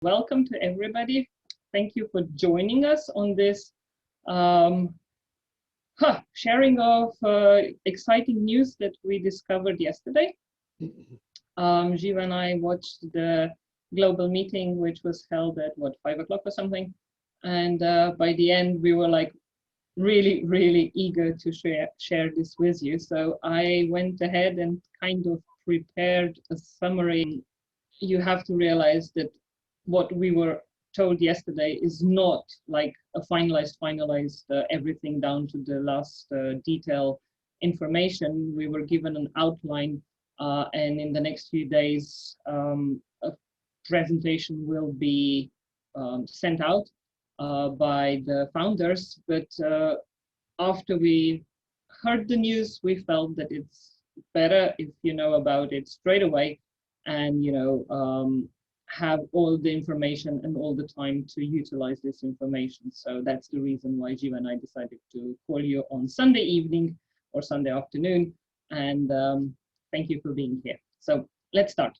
Welcome to everybody. Thank you for joining us on this sharing of exciting news that we discovered yesterday. Jiva and I watched the global meeting, which was held at what, 5 o'clock or something. And by the end, we were like really eager to share this with you. So I went ahead and kind of prepared a summary. You have to realize that what we were told yesterday is not like a finalized everything down to the last detail information. We were given an outline, and in the next few days, a presentation will be sent out by the founders. But after we heard the news, we felt that it's better if you know about it straight away, and have all the information and all the time to utilize this information. So that's the reason why Jiva and I decided to call you on Sunday evening or Sunday afternoon. And thank you for being here. So let's start.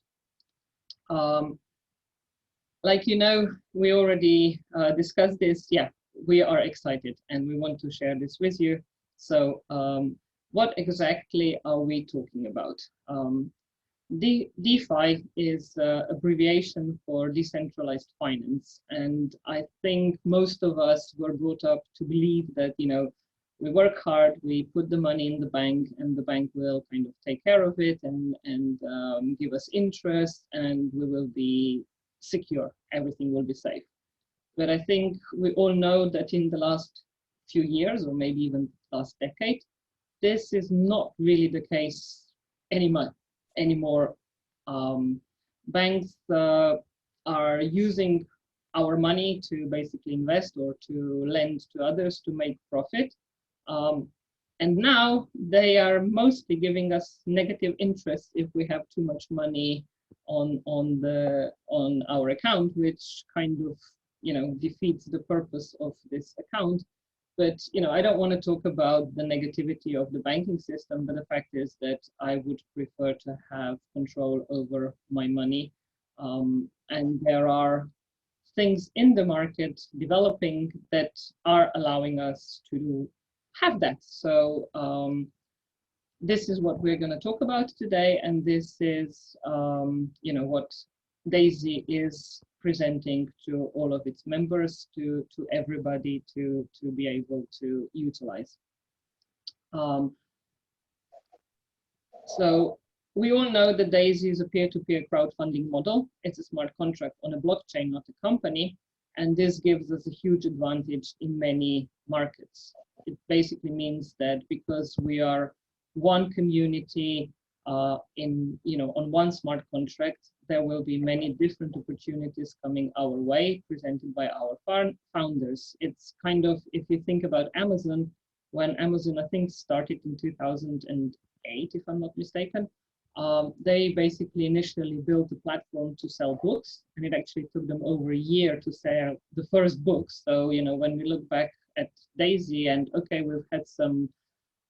Like we already discussed this. Yeah, we are excited and we want to share this with you. So what exactly are we talking about? DeFi is abbreviation for decentralized finance, and I think most of us were brought up to believe that we work hard, we put the money in the bank, and the bank will kind of take care of it and give us interest, and we will be secure, everything will be safe. But I think we all know that in the last few years, or maybe even last decade, this is not really the case anymore. Banks are using our money to basically invest or to lend to others to make profit, and now they are mostly giving us negative interest if we have too much money on our account, which kind of defeats the purpose of this account. But I don't want to talk about the negativity of the banking system, but the fact is that I would prefer to have control over my money. And there are things in the market developing that are allowing us to have that. So this is what we're going to talk about today, and this is what Daisy is presenting to all of its members, to everybody to be able to utilize. So we all know that Daisy is a peer-to-peer crowdfunding model. It's a smart contract on a blockchain, not a company, and this gives us a huge advantage in many markets. It basically means that because we are one community on one smart contract, there will be many different opportunities coming our way, presented by our founders. It's kind of, if you think about Amazon, when Amazon, I think, started in 2008, if I'm not mistaken, they basically initially built a platform to sell books, and it actually took them over a year to sell the first books. So, when we look back at Daisy, and okay, we've had some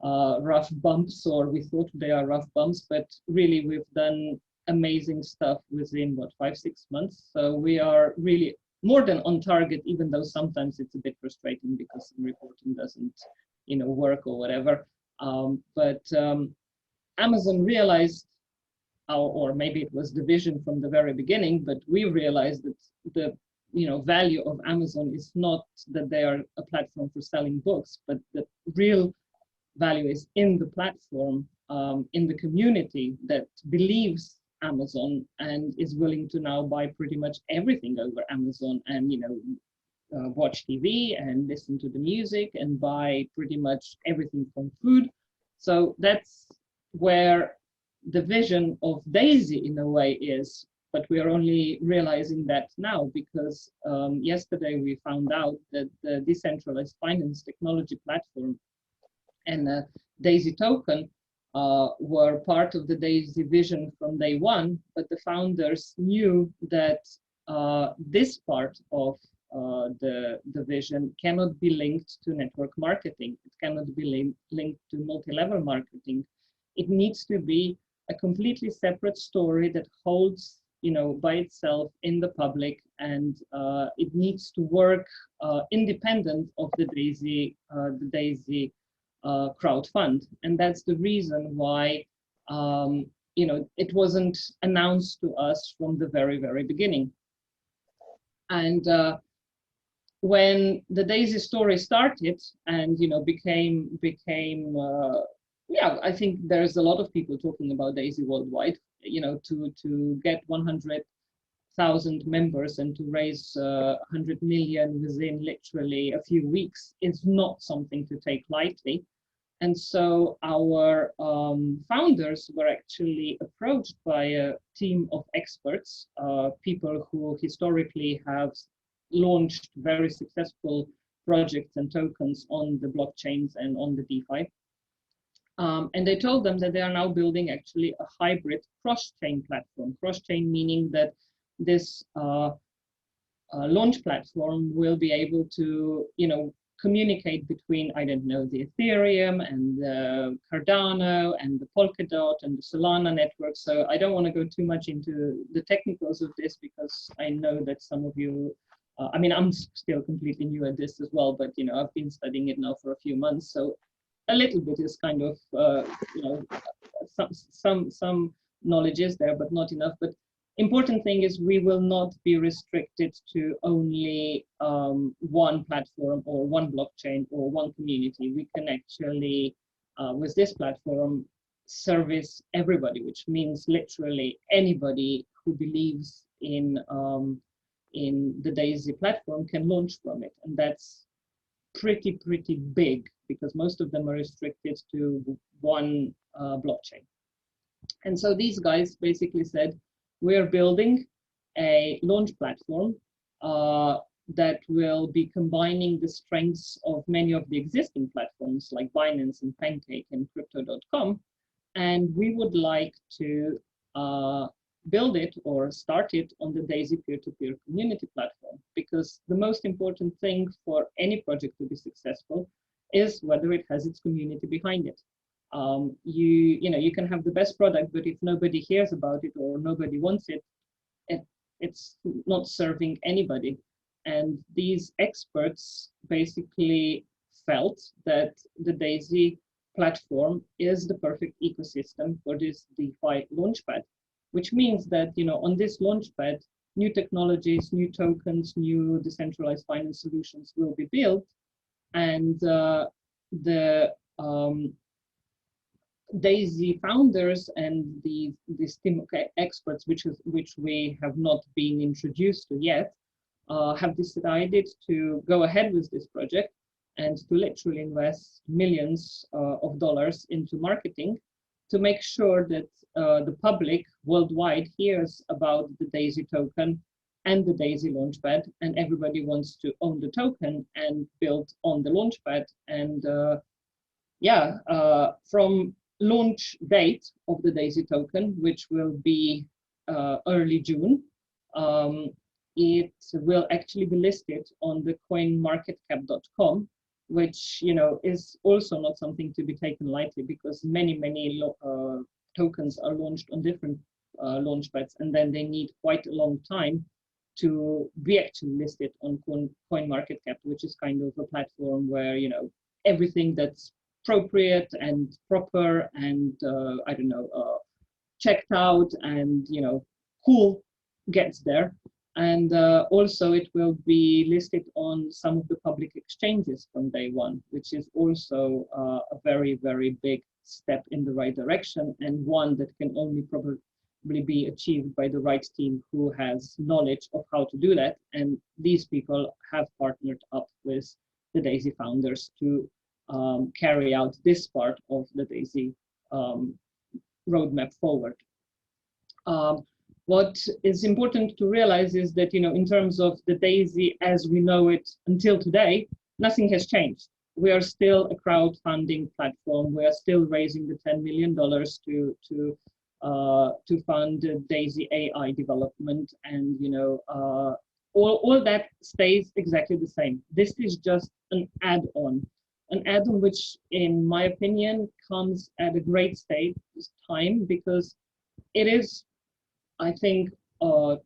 rough bumps, or we thought they are rough bumps, but really we've done amazing stuff within what, 5-6 months. So we are really more than on target, even though sometimes it's a bit frustrating because some reporting doesn't work or whatever. But Amazon realized, or maybe it was the vision from the very beginning, but we realized that the value of Amazon is not that they are a platform for selling books, but the real value is in the platform, in the community that believes Amazon and is willing to now buy pretty much everything over Amazon, and watch TV and listen to the music and buy pretty much everything from food. So that's where the vision of Daisy in a way is, but we are only realizing that now because yesterday we found out that the decentralized finance technology platform and Daisy token were part of the Daisy vision from day one, but the founders knew that this part of the vision cannot be linked to network marketing. It cannot be linked to multi-level marketing. It needs to be a completely separate story that holds by itself in the public, and it needs to work independent of the Daisy crowd fund. And that's the reason why it wasn't announced to us from the very, very beginning. And when the Daisy story started and became yeah, I think there's a lot of people talking about Daisy worldwide. To get 100,000 members and to raise 100 million within literally a few weeks is not something to take lightly. And so our founders were actually approached by a team of experts, people who historically have launched very successful projects and tokens on the blockchains and on the DeFi. And they told them that they are now building actually a hybrid cross-chain platform. Cross-chain meaning that this launch platform will be able to, communicate between, I don't know, the Ethereum and the Cardano and the Polkadot and the Solana network. So I don't want to go too much into the technicals of this, because I know that some of you, I mean, I'm still completely new at this as well, but I've been studying it now for a few months. So a little bit is kind of, some knowledge is there, but not enough. But important thing is we will not be restricted to only one platform or one blockchain or one community. We can actually, with this platform, service everybody, which means literally anybody who believes in the Daisy platform can launch from it. And that's pretty big, because most of them are restricted to one blockchain. And so these guys basically said, we're building a launch platform that will be combining the strengths of many of the existing platforms like Binance and Pancake and Crypto.com. And we would like to build it or start it on the Daisy peer-to-peer community platform, because the most important thing for any project to be successful is whether it has its community behind it. You can have the best product, but if nobody hears about it or nobody wants it, it's not serving anybody. And these experts basically felt that the Daisy platform is the perfect ecosystem for this DeFi launchpad, which means that on this launchpad, new technologies, new tokens, new decentralized finance solutions will be built, and the Daisy founders and this team of experts, which we have not been introduced to yet, have decided to go ahead with this project and to literally invest millions of dollars into marketing to make sure that the public worldwide hears about the Daisy token and the Daisy launchpad, and everybody wants to own the token and build on the launchpad. And from launch date of the Daisy token, which will be early June, it will actually be listed on the coinmarketcap.com, which is also not something to be taken lightly, because many tokens are launched on different launchpads, and then they need quite a long time to be actually listed on CoinMarketCap, which is kind of a platform where everything that's appropriate and proper and I don't know, checked out and cool gets there. And also it will be listed on some of the public exchanges from day one, which is also a very, very big step in the right direction, and one that can only probably be achieved by the right team who has knowledge of how to do that. And these people have partnered up with the Daisy founders to carry out this part of the Daisy roadmap forward. What is important to realize is that, in terms of the Daisy as we know it until today, nothing has changed. We are still a crowdfunding platform. We are still raising the $10 million to fund Daisy AI development, and all that stays exactly the same. This is just an add-on which, in my opinion, comes at a great time, because it is, I think,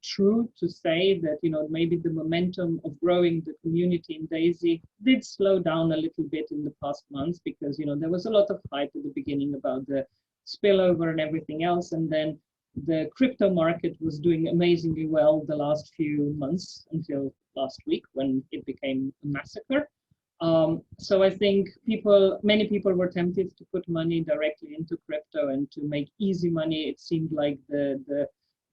true to say that, you know, maybe the momentum of growing the community in Daisy did slow down a little bit in the past months, because, you know, there was a lot of hype at the beginning about the spillover and everything else, and then the crypto market was doing amazingly well the last few months until last week when it became a massacre. So I think many people were tempted to put money directly into crypto and to make easy money. It seemed like the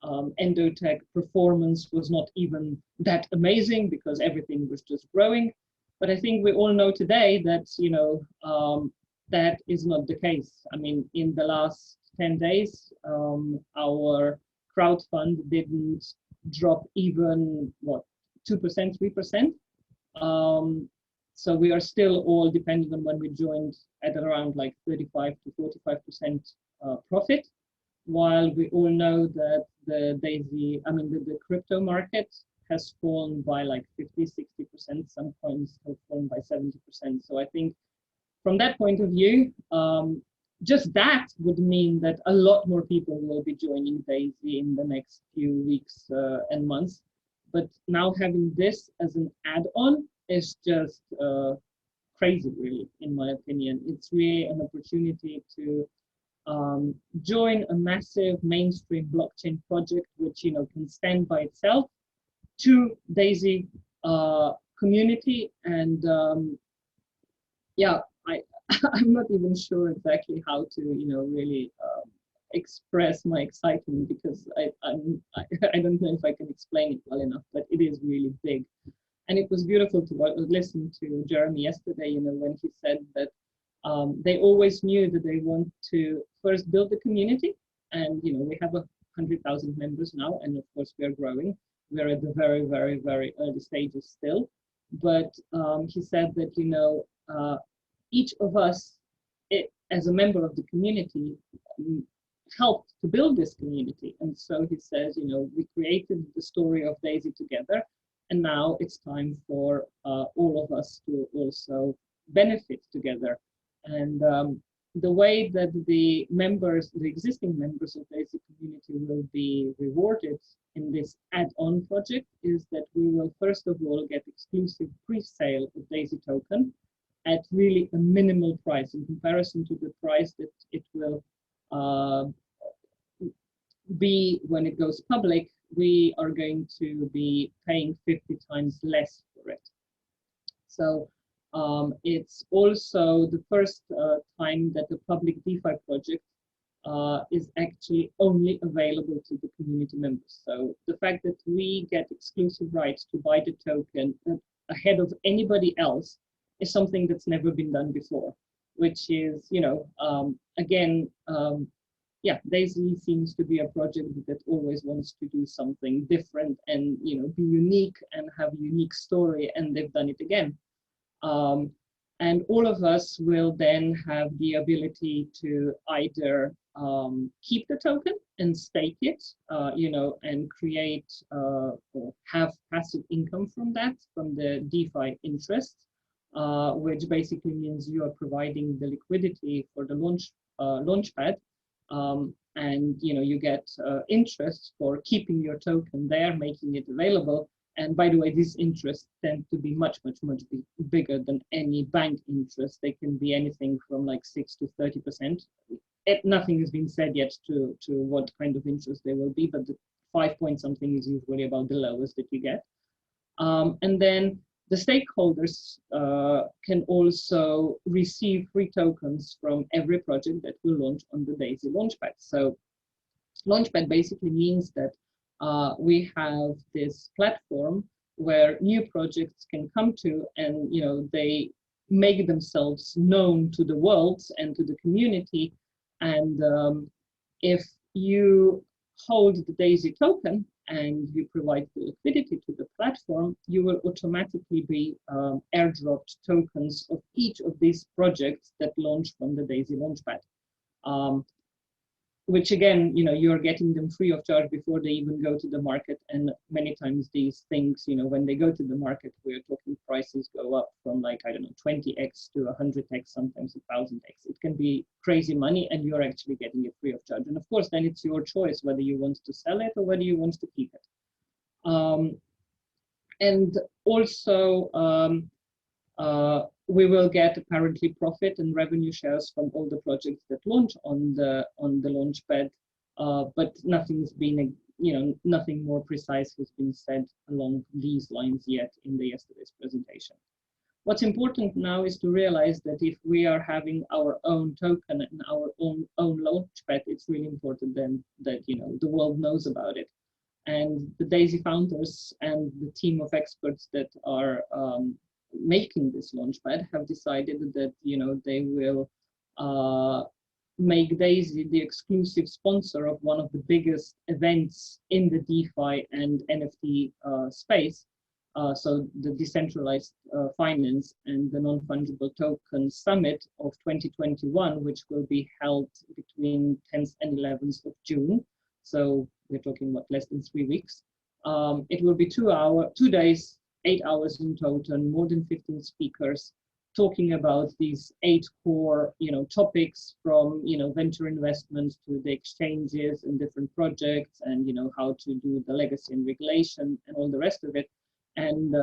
Endotech performance was not even that amazing because everything was just growing. But I think we all know today that, you know, that is not the case. I mean, in the last 10 days, our crowd fund didn't drop even, what, 2%, 3%. So we are still all, depending on when we joined, at around like 35 to 45% profit, while we all know that the crypto market has fallen by like 50, 60%, some coins have fallen by 70%. So I think from that point of view, just that would mean that a lot more people will be joining Daisy in the next few weeks and months. But now having this as an add-on is just crazy, really, in my opinion. It's really an opportunity to join a massive mainstream blockchain project, which, you know, can stand by itself, to Daisy community. And yeah, I'm not even sure exactly how to, you know, really express my excitement, because I don't know if I can explain it well enough, but it is really big. And it was beautiful to listen to Jeremy yesterday, you know, when he said that they always knew that they want to first build the community. And, you know, we have 100,000 members now, and of course we are growing. We're at the very, very, very early stages still. But he said that, you know, each of us, as a member of the community, helped to build this community. And so he says, you know, we created the story of Daisy together, and now it's time for all of us to also benefit together. And the way that the existing members of the Daisy community will be rewarded in this add-on project is that we will first of all get exclusive pre-sale of Daisy token at really a minimal price in comparison to the price that it will be when it goes public. We are going to be paying 50 times less for it. So it's also the first time that the public DeFi project is actually only available to the community members. So the fact that we get exclusive rights to buy the token ahead of anybody else is something that's never been done before, which is, you know, again, yeah, Daisy seems to be a project that always wants to do something different and, you know, be unique and have a unique story, and they've done it again. And all of us will then have the ability to either keep the token and stake it, you know, and create or have passive income from that, from the DeFi interest, which basically means you are providing the liquidity for the launchpad. And, you know, you get interest for keeping your token there, making it available. And by the way, these interests tend to be much, much, much bigger than any bank interest. They can be anything from like 6 to 30%. Nothing has been said yet to what kind of interest they will be, but the 5 point something is usually about the lowest that you get. And then the stakeholders can also receive free tokens from every project that will launch on the Daisy Launchpad. So Launchpad basically means that we have this platform where new projects can come to, and, you know, they make themselves known to the world and to the community. And if you hold the Daisy token and you provide the liquidity to the platform, you will automatically be airdropped tokens of each of these projects that launch from the Daisy Launchpad. which again, you're getting them free of charge before they even go to the market. And many times these things, when they go to the market, we're talking prices go up from like, I don't know, 20x to 100x, sometimes 1000x. It can be crazy money, and you're actually getting it free of charge. And of course, then it's your choice whether you want to sell it or whether you want to keep it. And also, we will get apparently profit and revenue shares from all the projects that launch on the launchpad, but nothing's been, nothing more precise has been said along these lines yet in yesterday's presentation. What's important now is to realize that if we are having our own token and our own launchpad, it's really important then that the world knows about it. And the Daisy founders and the team of experts that are making this launchpad have decided that they will make Daisy the exclusive sponsor of one of the biggest events in the DeFi and NFT space. So the decentralized finance and the non-fungible token summit of 2021, which will be held between 10th and 11th of June. So we're talking what, less than 3 weeks. It will be 2 days, 8 hours in total, more than 15 speakers talking about these 8 core, topics, from, venture investments to the exchanges and different projects, and, how to do the legacy and regulation and all the rest of it. And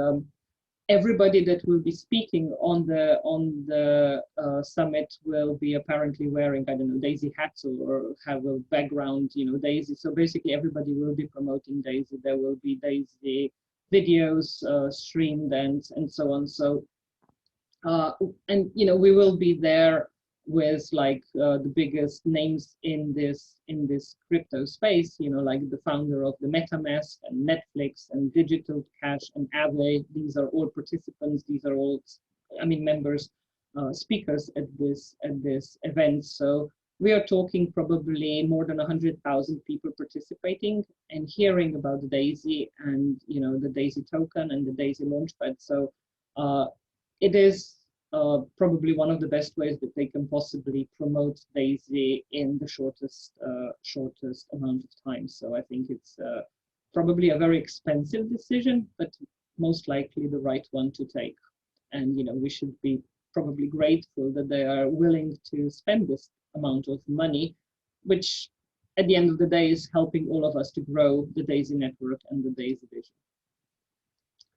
everybody that will be speaking on the summit will be apparently wearing, I don't know, Daisy hats or have a background, Daisy. So basically everybody will be promoting Daisy. There will be Daisy videos streamed and so on. So and we will be there with like the biggest names in this crypto space, like the founder of the MetaMask and Netflix and Digital Cash and Aave. These are all participants. These are all, members, speakers at this event. So we are talking probably more than 100,000 people participating and hearing about the Daisy and the Daisy token and the Daisy launchpad. So it is probably one of the best ways that they can possibly promote Daisy in the shortest amount of time. So I think it's probably a very expensive decision, but most likely the right one to take. And we should be probably grateful that they are willing to spend this amount of money, which at the end of the day is helping all of us to grow the Daisy network and the Daisy vision.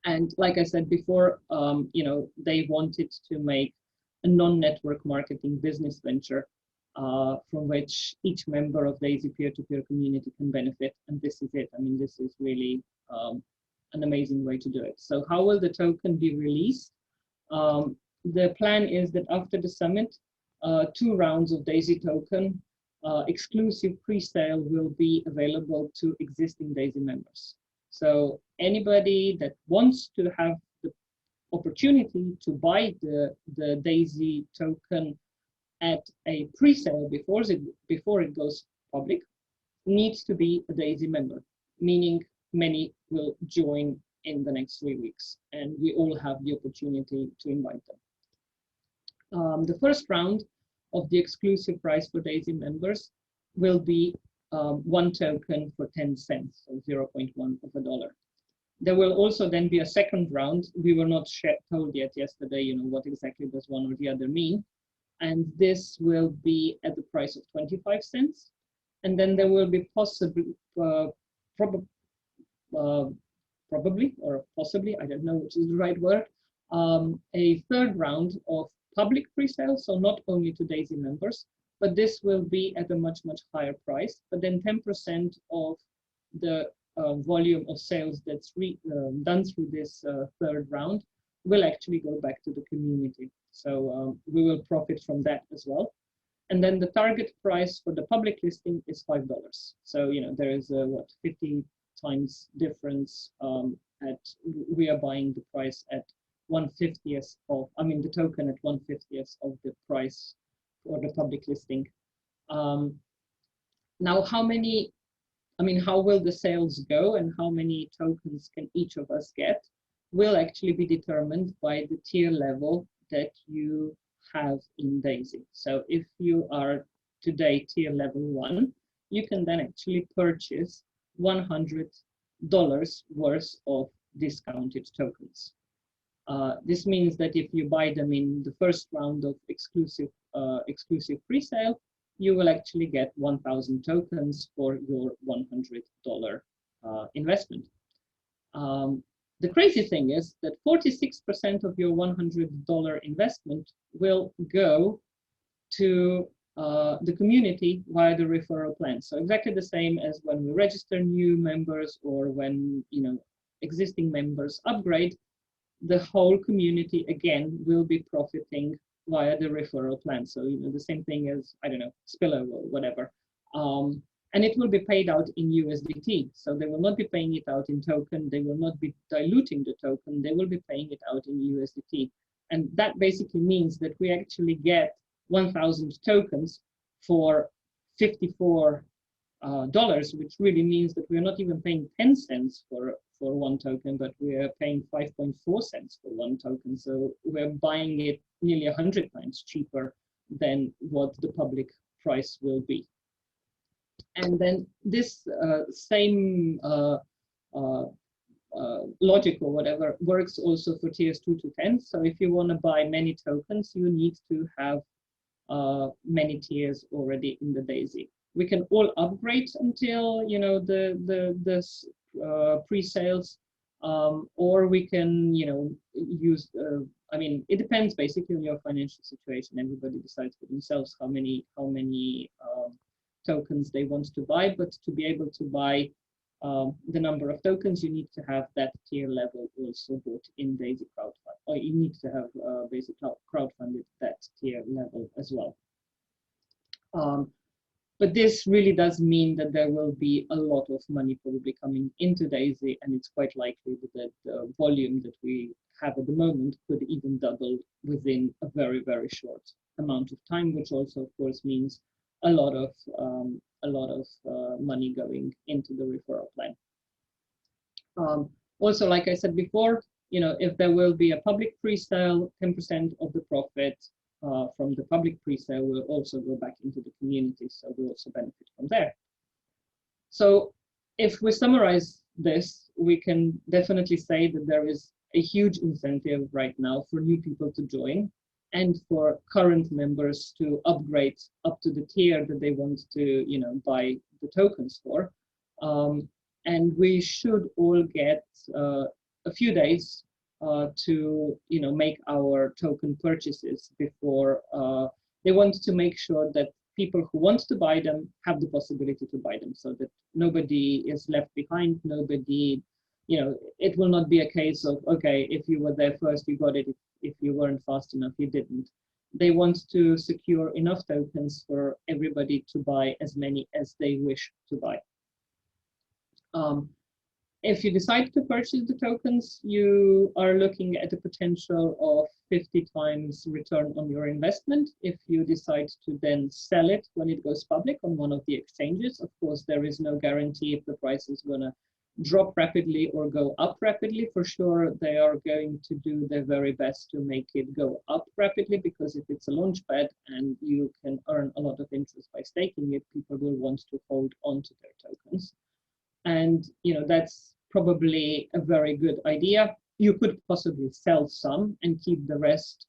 And like I said before, they wanted to make a non-network marketing business venture from which each member of Daisy peer-to-peer community can benefit. And this is it. This is really an amazing way to do it. So how will the token be released? The plan is that after the summit, 2 rounds of Daisy token exclusive pre-sale will be available to existing Daisy members. So anybody that wants to have the opportunity to buy the Daisy token at a pre-sale before it goes public needs to be a Daisy member, meaning many will join in the next 3 weeks, and we all have the opportunity to invite them. The first round of the exclusive price for Daisy members will be 1 token for 10 cents, so 0.1 of a dollar. There will also then be a second round. We were not told yet yesterday, what exactly does one or the other mean. And this will be at the price of 25 cents. And then there will be probably, or possibly, I don't know which is the right word, a third round of public pre-sale, so not only to Daisy members, but this will be at a much higher price. But then 10% of the volume of sales that's done through this third round will actually go back to the community. So we will profit from that as well. And then the target price for the public listing is $5. So there is a 50 times difference. We are buying the price at 1/50th of, the token at 1/50th of the price for the public listing. Now, how will the sales go and how many tokens can each of us get will actually be determined by the tier level that you have in Daisy. So if you are today tier level 1, you can then actually purchase $100 worth of discounted tokens. This means that if you buy them in the first round of exclusive pre-sale, you will actually get 1,000 tokens for your $100 investment. The crazy thing is that 46% of your $100 investment will go to the community via the referral plan. So exactly the same as when we register new members or when existing members upgrade, the whole community again will be profiting via the referral plan. So the same thing as, I don't know, spillover or whatever. And it will be paid out in USDT. So they will not be paying it out in token. They will not be diluting the token. They will be paying it out in USDT. And that basically means that we actually get 1,000 tokens for $54, which really means that we're not even paying 10 cents for one token, but we are paying 5.4 cents for one token. So we're buying it nearly 100 times cheaper than what the public price will be. And then this same logic or whatever works also for tiers 2 to 10. So if you want to buy many tokens, you need to have many tiers already in the Daisy. We can all upgrade until the pre-sales, or we can use. I mean, it depends basically on your financial situation. Everybody decides for themselves how many tokens they want to buy, but to be able to buy the number of tokens, you need to have that tier level also bought in Daisy crowdfund, or you need to have basically crowdfunded that tier level as well. But this really does mean that there will be a lot of money probably coming into Daisy, and it's quite likely that the volume that we have at the moment could even double within a very, very short amount of time, which also, of course, means a lot of money going into the referral plan. Also, like I said before, if there will be a public pre-sale, 10% of the profit from the public pre-sale will also go back into the community, so we'll also benefit from there. So if we summarize this, we can definitely say that there is a huge incentive right now for new people to join and for current members to upgrade up to the tier that they want to buy the tokens for. And we should all get a few days to make our token purchases before they want to make sure that people who want to buy them have the possibility to buy them, so that nobody is left behind. Nobody, it will not be a case of, okay, if you were there first, you got it. If you weren't fast enough, you didn't. They want to secure enough tokens for everybody to buy as many as they wish to buy. If you decide to purchase the tokens, you are looking at a potential of 50 times return on your investment. If you decide to then sell it when it goes public on one of the exchanges, of course, there is no guarantee if the price is going to drop rapidly or go up rapidly. For sure, they are going to do their very best to make it go up rapidly, because if it's a launchpad and you can earn a lot of interest by staking it, people will want to hold on to their tokens. And that's probably a very good idea. You could possibly sell some and keep the rest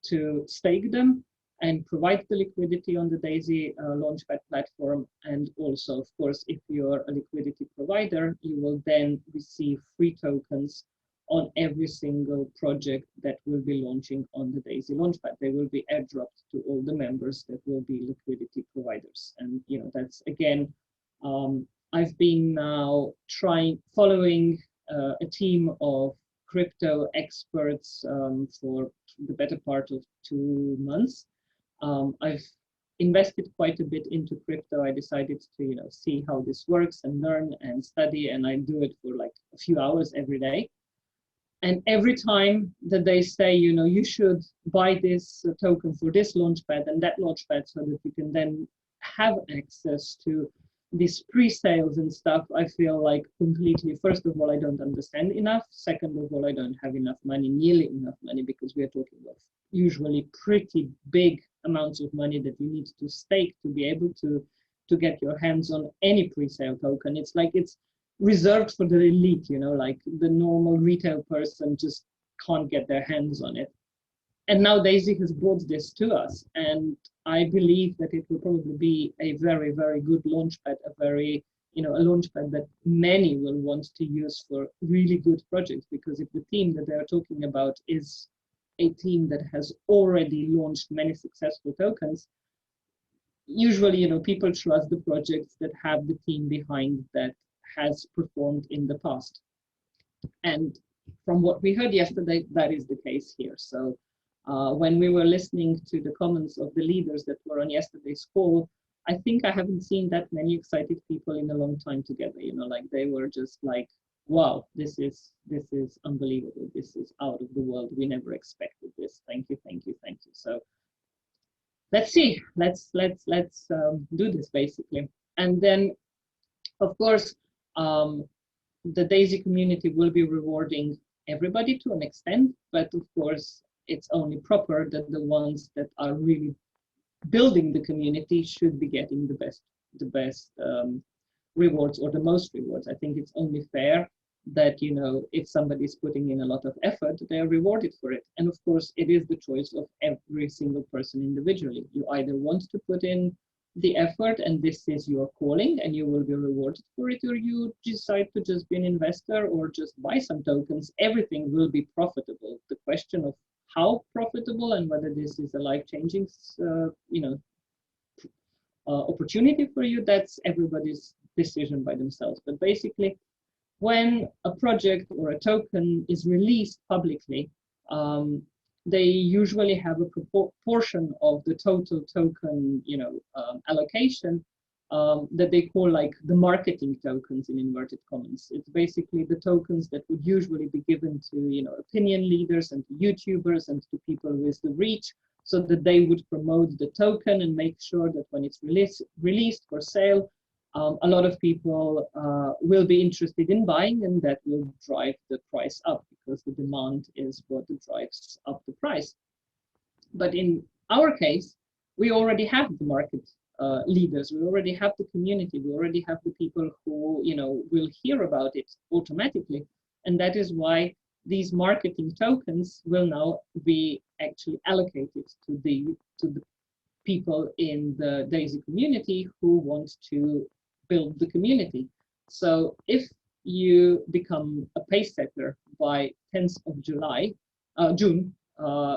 to stake them and provide the liquidity on the Daisy launchpad platform. And also, of course, if you're a liquidity provider, you will then receive free tokens on every single project that will be launching on the Daisy launchpad. They will be airdropped to all the members that will be liquidity providers. And that's again, I've been now following a team of crypto experts for the better part of 2 months. I've invested quite a bit into crypto. I decided to see how this works and learn and study, and I do it for like a few hours every day. And every time that they say, you should buy this token for this launchpad and that launchpad so that you can then have access to these pre-sales and stuff, I feel like completely, first of all, I don't understand enough. Second of all, I don't have enough money, nearly enough money, because we are talking about usually pretty big amounts of money that you need to stake to be able to to get your hands on any pre-sale token. It's like it's reserved for the elite, you know, like the normal retail person just can't get their hands on it. And now Daisy has brought this to us, and I believe that it will probably be a very, very good launchpad, a very, you know, a launchpad that many will want to use for really good projects, because if the team that they're talking about is a team that has already launched many successful tokens, usually, you know, people trust the projects that have the team behind that has performed in the past. And from what we heard yesterday, that is the case here. So when we were listening to the comments of the leaders that were on yesterday's call, I think I haven't seen that many excited people in a long time together. You know, like they were just like, wow, this is unbelievable. This is out of the world. We never expected this. Thank you, thank you, thank you. So let's see. Let's do this basically. And then, of course, the Daisy community will be rewarding everybody to an extent, but of course, it's only proper that the ones that are really building the community should be getting the best rewards, or the most rewards. I think it's only fair that, you know, if somebody's putting in a lot of effort, they are rewarded for it. And of course, it is the choice of every single person individually. You either want to put in the effort and this is your calling and you will be rewarded for it, or you decide to just be an investor or just buy some tokens. Everything will be profitable. The question of how profitable and whether this is a life-changing you know, opportunity for you, that's everybody's decision by themselves. But basically, when a project or a token is released publicly, they usually have a proportion of the total token, you know, allocation that they call like the marketing tokens in inverted commas. It's basically the tokens that would usually be given to, you know, opinion leaders and to YouTubers and to people with the reach, so that they would promote the token and make sure that when it's released for sale, a lot of people will be interested in buying, and that will drive the price up, because the demand is what drives up the price. But in our case, we already have the market leaders, we already have the community, we already have the people who, you know, will hear about it automatically. And that is why these marketing tokens will now be actually allocated to the people in the Daisy community who want to build the community. So if you become a pace setter by 10th of June,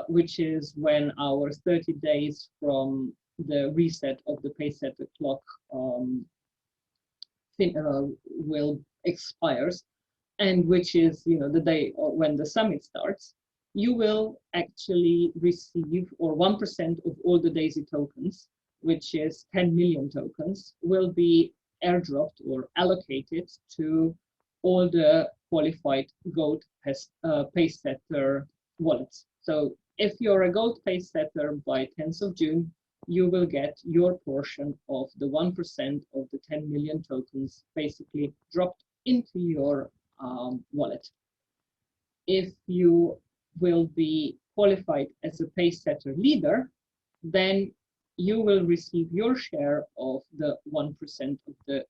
which is when our 30 days from the reset of the pace setter clock will expires, and which is, you know, the day when the summit starts, you will actually receive, or 1% of all the Daisy tokens, which is 10 million tokens, will be airdropped or allocated to all the qualified gold pace setter wallets. So if you're a gold pace setter by 10th of June, you will get your portion of the 1% of the 10 million tokens basically dropped into your wallet. If you will be qualified as a pace setter leader, then you will receive your share of the 1% of the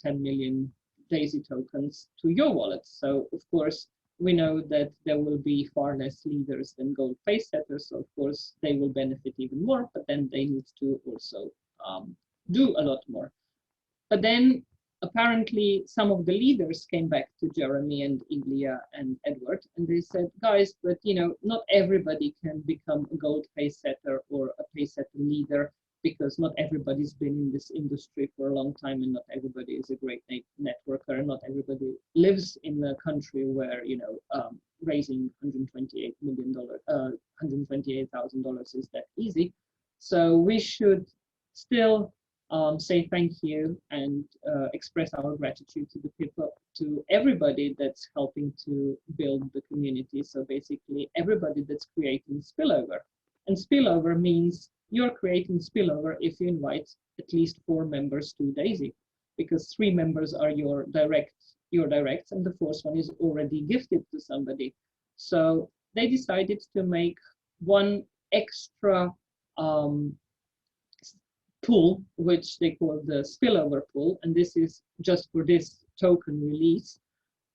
10 million Daisy tokens to your wallet. So of course, we know that there will be far less leaders than gold pace setters, so of course they will benefit even more, but then they need to also do a lot more. But then apparently some of the leaders came back to Jeremy and Ilya and Edward, and they said, guys, but you know, not everybody can become a gold pace setter or a pace setter leader, because not everybody's been in this industry for a long time, and not everybody is a great networker, and not everybody lives in a country where, you know, raising $128,000 is that easy. So we should still say thank you and express our gratitude to the people, to everybody that's helping to build the community. So basically everybody that's creating spillover. And spillover means you're creating spillover if you invite at least 4 members to Daisy, because 3 members are your directs, and the 4th one is already gifted to somebody. So they decided to make one extra pool, which they call the spillover pool, and this is just for this token release.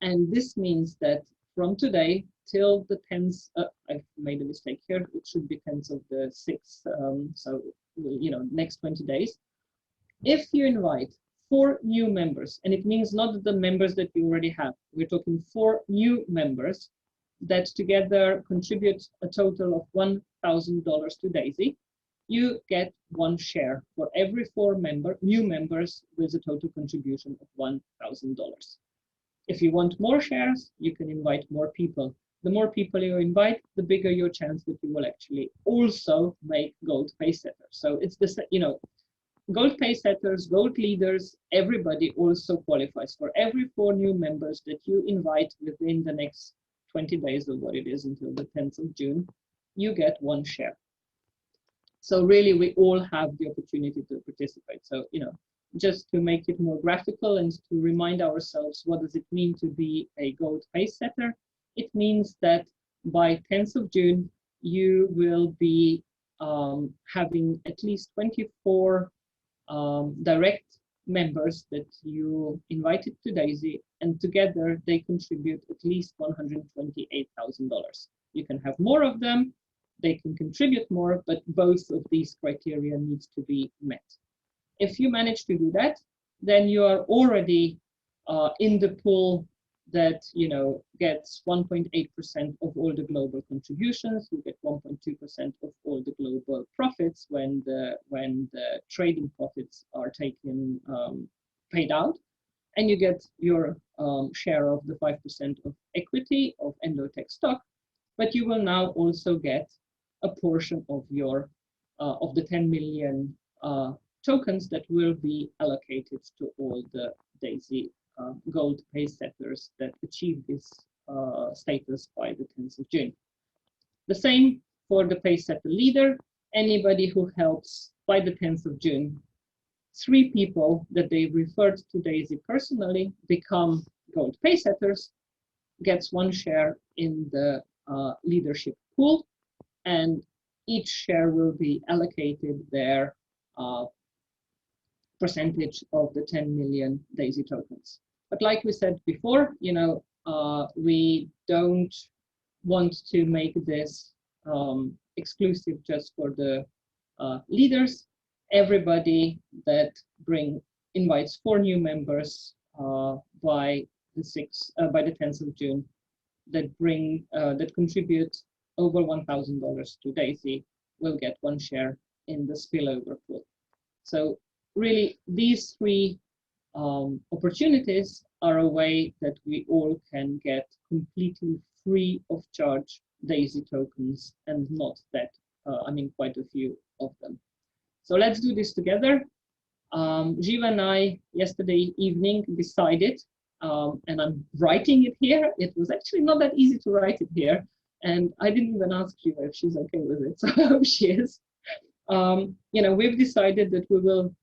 And this means that from today till the 10th, I've made a mistake here, it should be 10th of the 6th, so next 20 days. If you invite 4 new members, and it means not the members that you already have, we're talking 4 new members that together contribute a total of $1,000 to Daisy, you get 1 share for every 4 new members with a total contribution of $1,000. If you want more shares, you can invite more people. The more people you invite, the bigger your chance that you will actually also make gold pay setters. So it's this, gold pay setters, gold leaders, everybody also qualifies. For every 4 new members that you invite within the next 20 days or what it is until the 10th of June, you get 1 share. So really, we all have the opportunity to participate. So, just to make it more graphical and to remind ourselves, what does it mean to be a gold pay setter? It means that by 10th of June, you will be having at least 24 direct members that you invited to Daisy, and together they contribute at least $128,000. You can have more of them, they can contribute more, but both of these criteria needs to be met. If you manage to do that, then you are already in the pool that gets 1.8% of all the global contributions. You get 1.2% of all the global profits when the trading profits are taken paid out, and you get your share of the 5% of equity of Endotech stock. But you will now also get a portion of your of the 10 million tokens that will be allocated to all the Daisy gold pay setters that achieve this status by the 10th of June. The same for the pay setter leader. Anybody who helps by the 10th of June, 3 people that they referred to Daisy personally become gold pay setters, gets 1 share in the leadership pool, and each share will be allocated their percentage of the 10 million Daisy tokens. But like we said before, we don't want to make this exclusive just for the leaders. Everybody that invites 4 new members by the 10th of June that contribute over $1,000 to Daisy will get 1 share in the spillover pool. So really, these 3 opportunities are a way that we all can get completely free of charge Daisy tokens, and not that, quite a few of them. So let's do this together. Jiva and I, yesterday evening, decided, and I'm writing it here. It was actually not that easy to write it here, and I didn't even ask Jiva if she's okay with it, so I hope she is. We've decided that we will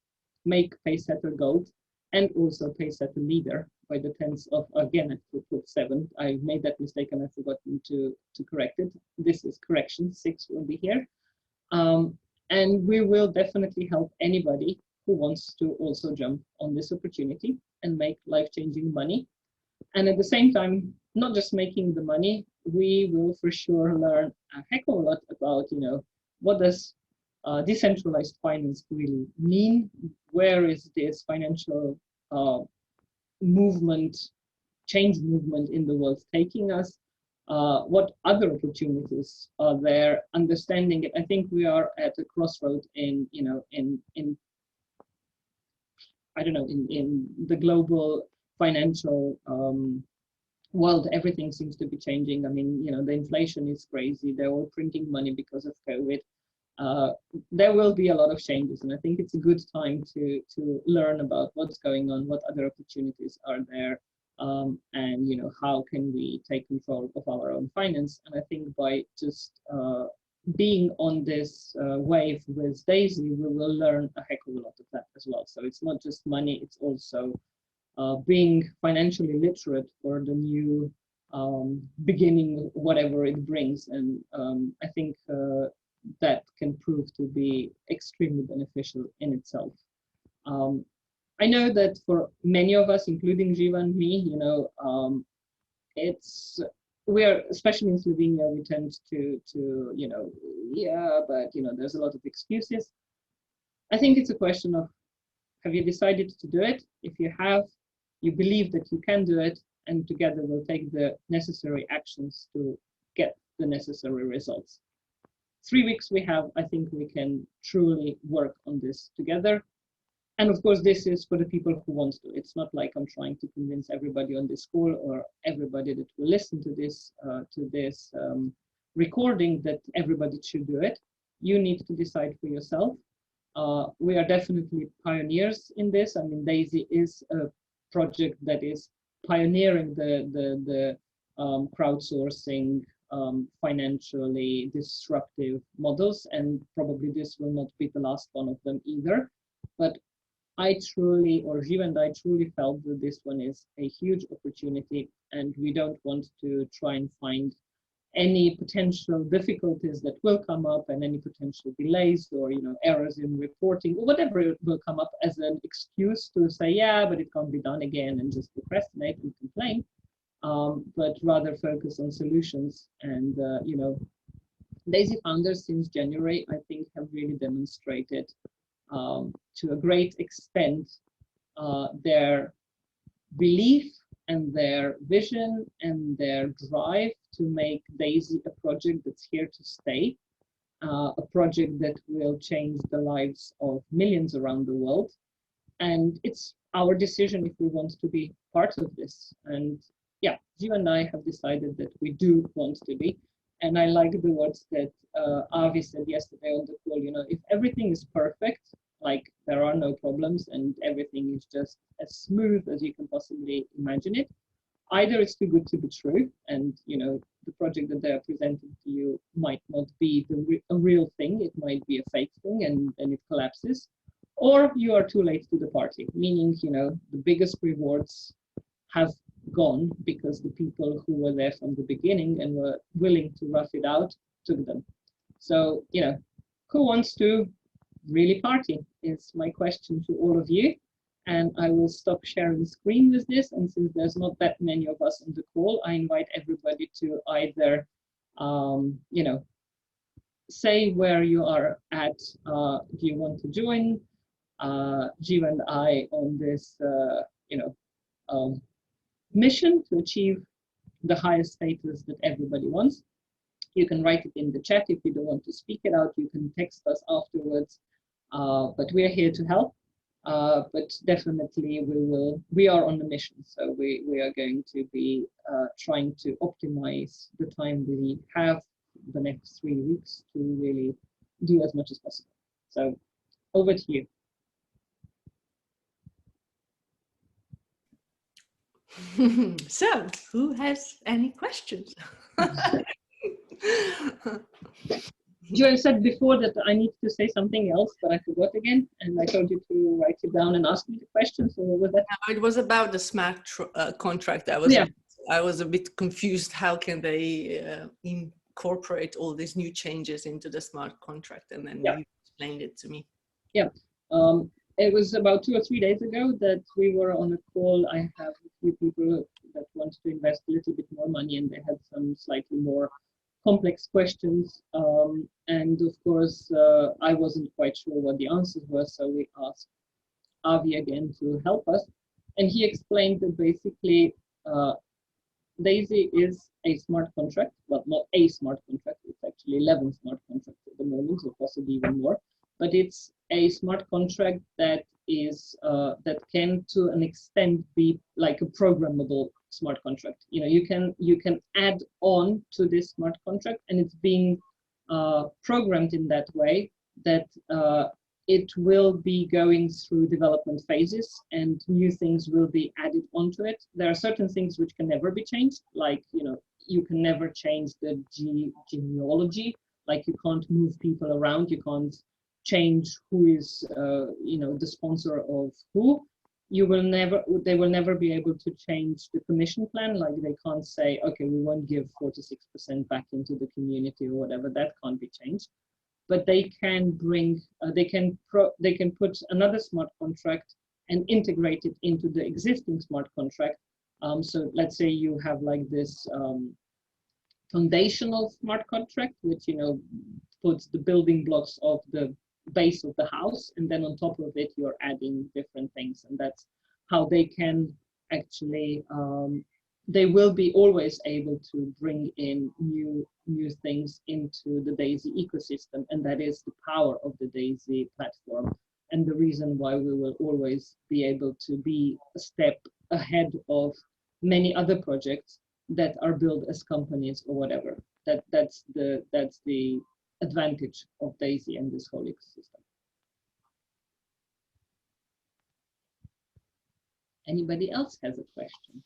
make paysetter gold and also paysetter leader by the 10th of, again, I put 7. I made that mistake and I've forgotten to correct it. This is correction, 6 will be here. And we will definitely help anybody who wants to also jump on this opportunity and make life-changing money. And at the same time, not just making the money, we will for sure learn a heck of a lot about, what does decentralized finance really mean? Where is this financial change movement in the world taking us? What other opportunities are there? Understanding it, I think we are at a crossroad in the global financial world. Everything seems to be changing. The inflation is crazy. They're all printing money because of COVID. There will be a lot of changes, and I think it's a good time to learn about what's going on, what other opportunities are there, and how can we take control of our own finance. And I think by just being on this wave with Daisy, we will learn a heck of a lot of that as well. So it's not just money, it's also being financially literate for the new beginning, whatever it brings. And I think that can prove to be extremely beneficial in itself. I know that for many of us, including Jiva and me, you know, we are, especially in Slovenia, we tend to, you know, yeah, but, you know, there's a lot of excuses. I think it's a question of, have you decided to do it? If you have, you believe that you can do it, and together we'll take the necessary actions to get the necessary results. 3 weeks we have, I think we can truly work on this together. And of course, this is for the people who want to. It's not like I'm trying to convince everybody on this call or everybody that will listen to this recording that everybody should do it. You need to decide for yourself. We are definitely pioneers in this. I mean, Daisy is a project that is pioneering the crowdsourcing, financially disruptive models, and probably this will not be the last one of them either. But I truly, or Jiva and I truly felt that this one is a huge opportunity, and we don't want to try and find any potential difficulties that will come up and any potential delays or, you know, errors in reporting or whatever will come up as an excuse to say, yeah, but it can't be done again, and just procrastinate and complain, but rather focus on solutions. And, you know, Daisy founders since January, I think, have really demonstrated to a great extent their belief and their vision and their drive to make Daisy a project that's here to stay, a project that will change the lives of millions around the world. And it's our decision if we want to be part of this. And yeah, Jiva and I have decided that we do want to be. And I like the words that Avi said yesterday on the call, you know, if everything is perfect, like there are no problems and everything is just as smooth as you can possibly imagine it, either it's too good to be true, and, you know, the project that they are presenting to you might not be a real thing, it might be a fake thing, and it collapses, or you are too late to the party, meaning, you know, the biggest rewards have gone because the people who were there from the beginning and were willing to rough it out took them. So, you know, who wants to really party is my question to all of you. And I will stop sharing screen with this. And since there's not that many of us on the call, I invite everybody to either, you know, say where you are at. Do you want to join Jiva and I on this, you know, mission to achieve the highest status that everybody wants? You can write it in the chat. If you don't want to speak it out, you can text us afterwards. But we are here to help. But definitely we are on the mission. So we are going to be trying to optimize the time we have the next 3 weeks to really do as much as possible. So over to you. So who has any questions? You said before that I need to say something else, but I forgot again, and I told you to write it down and ask me the question. So what was that? No, it was about the smart contract. I was a bit confused. How can they incorporate all these new changes into the smart contract? And then you explained it to me. Yeah. It was about 2 or 3 days ago that we were on a call. I have a few people that wanted to invest a little bit more money, and they had some slightly more complex questions. And of course, I wasn't quite sure what the answers were, so we asked Avi again to help us. And he explained that basically Daisy is a smart contract, but not a smart contract. It's actually 11 smart contracts at the moment, or possibly even more. But it's a smart contract that is that can, to an extent, be like a programmable smart contract. You know, you can add on to this smart contract, and it's being programmed in that way that it will be going through development phases, and new things will be added onto it. There are certain things which can never be changed, like, you know, you can never change the genealogy. Like, you can't move people around, you can't change who is you know, the sponsor of who. They will never be able to change the commission plan. Like, they can't say, okay, we won't give 4 to 6% back into the community or whatever. That can't be changed. but they can bring, they can put another smart contract and integrate it into the existing smart contract. So let's say you have like this foundational smart contract, which, you know, puts the building blocks of the base of the house, and then on top of it you're adding different things, and that's how they can actually they will be always able to bring in new things into the Daisy ecosystem, and that is the power of the Daisy platform, and the reason why we will always be able to be a step ahead of many other projects that are built as companies or whatever. That's the advantage of Daisy and this whole ecosystem. Anybody else has a question?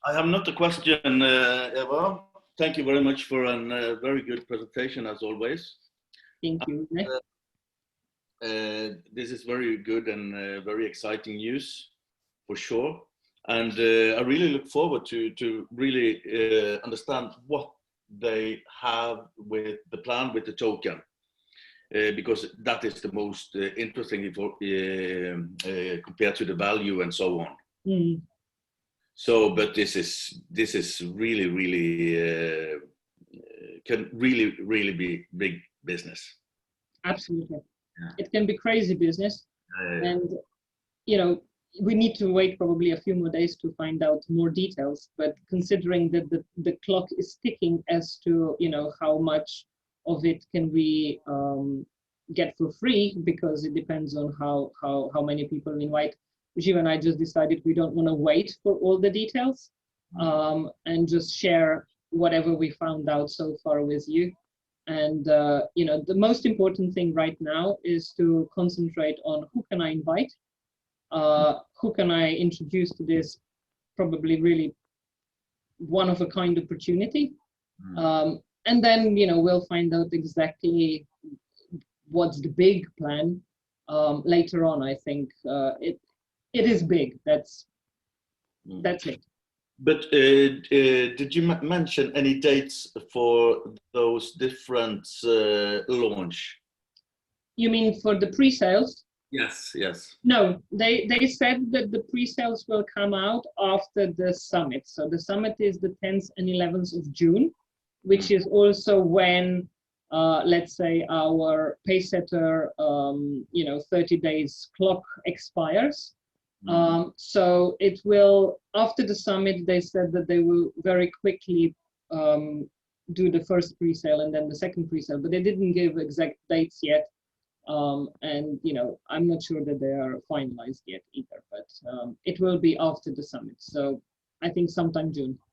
I have not a question, Eva. Thank you very much for a very good presentation as always. Thank you. This is very good and very exciting news for sure. And I really look forward to really understand what they have with the plan with the token, because that is the most interesting for, compared to the value and so on. Mm. So, but this is really can really be big business. Absolutely, yeah. It can be crazy business, and you know, we need to wait probably a few more days to find out more details. But considering that the clock is ticking as to, you know, how much of it can we get for free, because it depends on how many people we invite. Rajiv and I just decided we don't want to wait for all the details, and just share whatever we found out so far with you. And you know, the most important thing right now is to concentrate on who can I invite, who can I introduce to this probably really one of a kind opportunity, and then, you know, we'll find out exactly what's the big plan later on. I think it is big. That's it. But did you mention any dates for those different launch? You mean for the pre-sales? Yes, yes. No, they said that the pre-sales will come out after the summit. So the summit is the 10th and 11th of June, which is also when, let's say, our paysetter, you know, 30 days clock expires. So it will, after the summit, they said that they will very quickly do the first pre-sale and then the second pre-sale, but they didn't give exact dates yet. And, you know, I'm not sure that they are finalized yet either, but it will be after the summit. So I think sometime June.